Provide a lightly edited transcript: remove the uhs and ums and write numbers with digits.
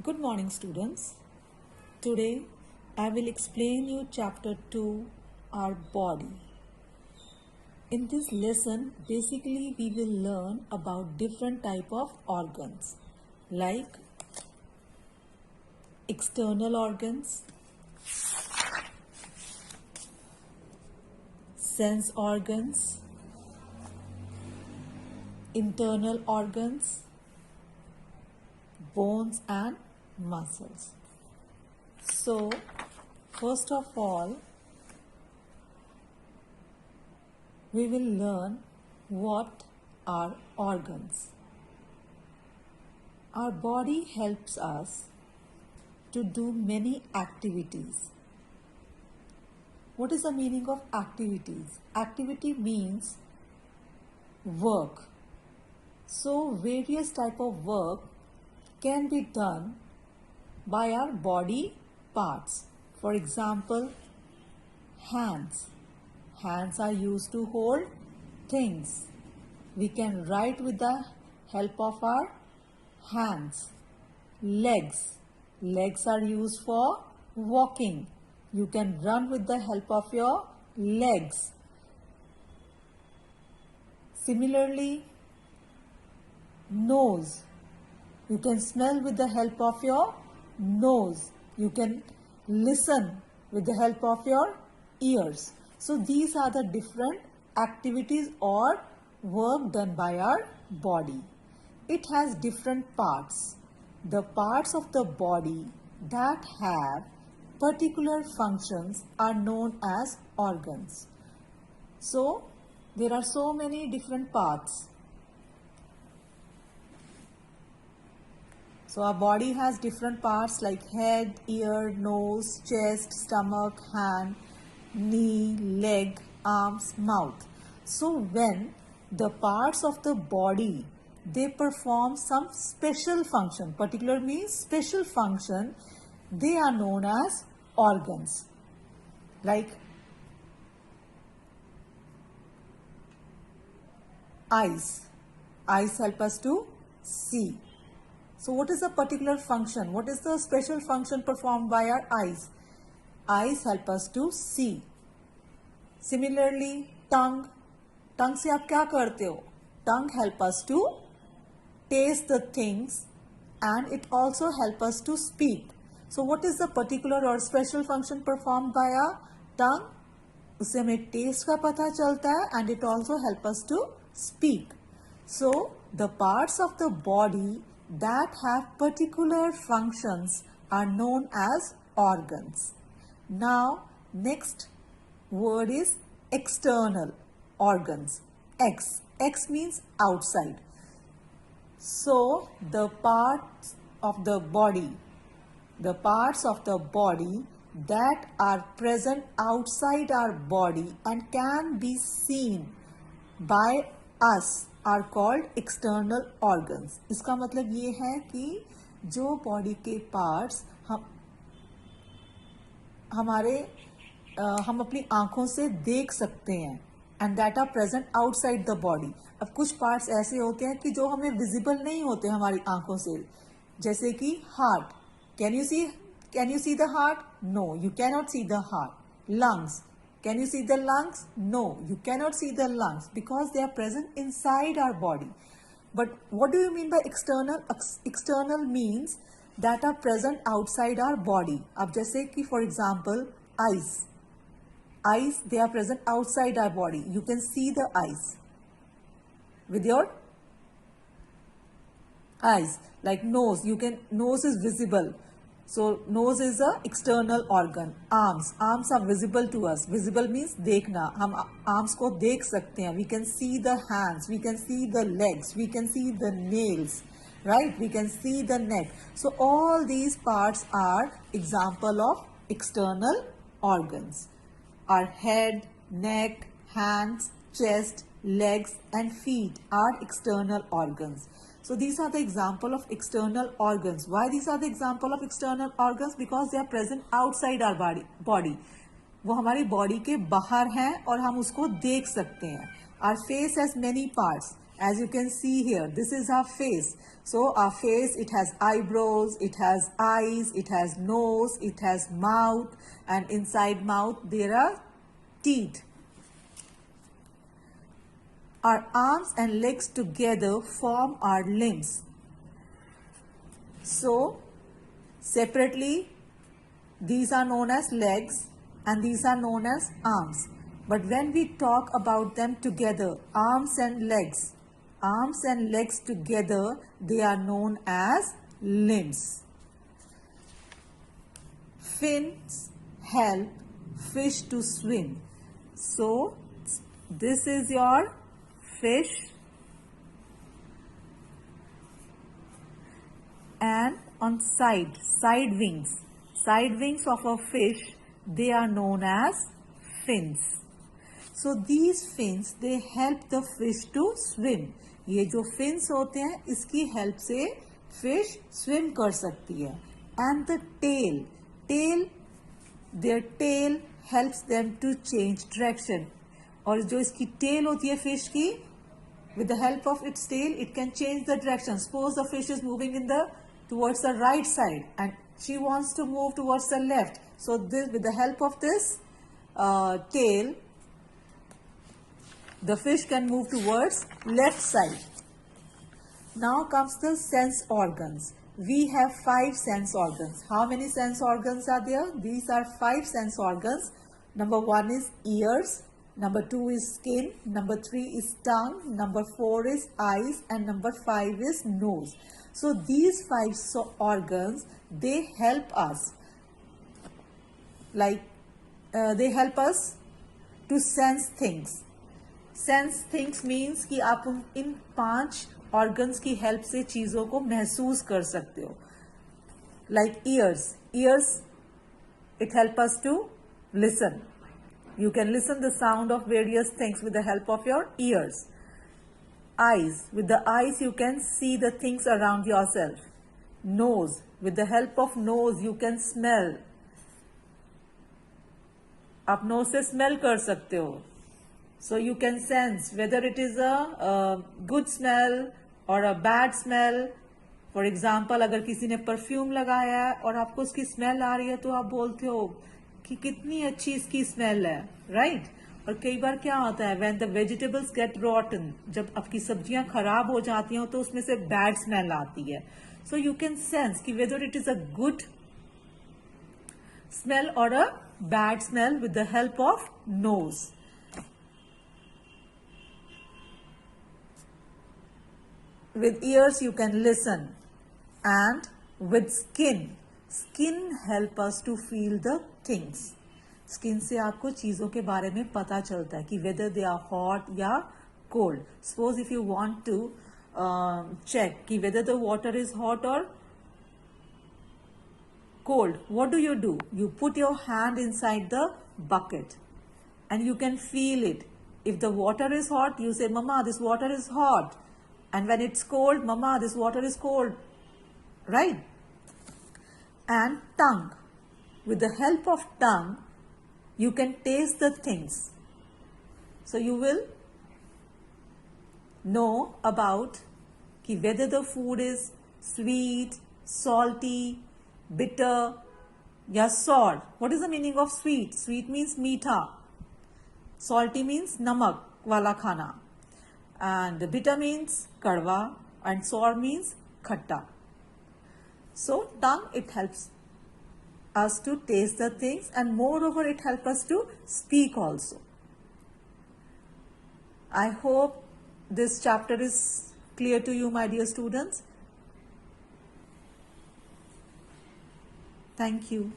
Good morning, students. Today I will explain you chapter 2, our body. In this lesson, basically we will learn about different type of organs like external organs, sense organs, internal organs, bones and muscles. So, first of all, we will learn what are organs. Our body helps us to do many activities. What is the meaning of activities? Activity means work. So various type of work can be done by our body parts. For example, hands. Hands are used to hold things. We can write with the help of our hands. Legs. Legs are used for walking. You can run with the help of your legs. Similarly, nose. You can smell with the help of your nose. You can listen with the help of your ears. So these are the different activities or work done by our body. It has different parts. The parts of the body that have particular functions are known as organs. So there are so many different parts. So our body has different parts like head, ear, nose, chest, stomach, hand, knee, leg, arms, mouth. So when the parts of the body, they perform some special function, particular means special function, they are known as organs. Like eyes. Eyes help us to see. So what is the particular function? What is the special function performed by our eyes? Eyes help us to see. Similarly, tongue. Tongue से आप क्या करते हो? Tongue help us to taste the things and it also help us to speak. So what is the particular or special function performed by our tongue? उससे हमें taste का पता चलता है and it also help us to speak. So the parts of the body that have particular functions are known as organs. Now, next word is external organs. X. X means outside. So, the parts of the body that are present outside our body and can be seen by us are called external organs. इसका मतलब ये है कि जो body के parts हम अपनी आंखों से देख सकते हैं and that are present outside the body. अब कुछ पार्ट्स ऐसे होते हैं कि जो हमें विजिबल नहीं होते हमारी आंखों से, जैसे कि heart. Can you see the heart? No, you can not see the heart. Lungs. Can you see the lungs? No, you cannot see the lungs because they are present inside our body. But what do you mean by external? External means that are present outside our body. अब जैसे कि for example, eyes. Eyes, they are present outside our body. You can see the eyes with your eyes. Like nose, nose is visible. So nose is a external organ. Arms are visible to us. Visible means देखना. हम arms को देख सकते हैं. We can see the hands. We can see the legs. We can see the nails. Right? We can see the neck. So all these parts are example of external organs. Our head, neck, hands, chest, legs and feet are external organs. So these are the example of external organs. Why these are the example of external organs? Because they are present outside our body. वो हमारी body के बाहर हैं और हम उसको देख सकते हैं. Our face has many parts. As you can see here, this is our face. So our face, it has eyebrows, it has eyes, it has nose, it has mouth, and inside mouth there are teeth. Our arms and legs together form our limbs. So separately, these are known as legs and these are known as arms. But when we talk about them together, arms and legs together, they are known as limbs. Fins help fish to swim. So this is your fish, and on side wings of a fish, they are known as fins. So these fins, they help the fish to swim. ये जो fins होते हैं, इसकी help से fish swim कर सकती है. And the tail, their tail helps them to change direction. और जो इसकी tail होती है fish की, with the help of its tail, it can change the direction. Suppose the fish is moving towards the right side and she wants to move towards the left. So this, with the help of this tail, the fish can move towards left side. Now comes the sense organs. We have 5 sense organs. How many sense organs are there? These are 5 sense organs. Number 1 is ears. Number 2 is skin. Number 3 is tongue. Number 4 is eyes. And number 5 is nose. So these 5 organs, they help us. They help us to sense things. Sense things means कि आप इन 5 organs की help से चीज़ों को महसूस कर सकते हो. Like ears, it helps us to listen. You can listen the sound of various things with the help of your ears. Eyes, with the eyes you can see the things around yourself. Nose, with the help of nose you can smell. आप nose से smell कर सकते हो. So you can sense whether it is a good smell or a bad smell. For example, अगर किसी ने perfume लगाया है और आपको उसकी smell आ रही है तो आप बोलते हो कि कितनी अच्छी इसकी smell है, right? और कई बार क्या होता है, when the vegetables get rotten, जब आपकी सब्जियां खराब हो जाती हैं तो उसमें से bad smell आती है. So you can sense कि whether it is a good smell or a bad smell with the help of nose. With ears you can listen, and with skin help us to feel the things. Skin से आपको चीज़ों के बारे में पता चलता है कि whether they are hot या cold. Suppose if you want to check कि whether the water is hot or cold, what do? You put your hand inside the bucket and you can feel it. If the water is hot, you say, Mama, this water is hot. And when it's cold, Mama, this water is cold, right? And tongue. With the help of tongue, you can taste the things. So you will know about whether the food is sweet, salty, bitter, या sour. What is the meaning of sweet? Sweet means मीठा. Salty means नमक वाला खाना. And bitter means kadwa, and sour means khatta. So tongue, it helps us to taste the things, and moreover it helps us to speak also. I hope this chapter is clear to you, my dear students. Thank you.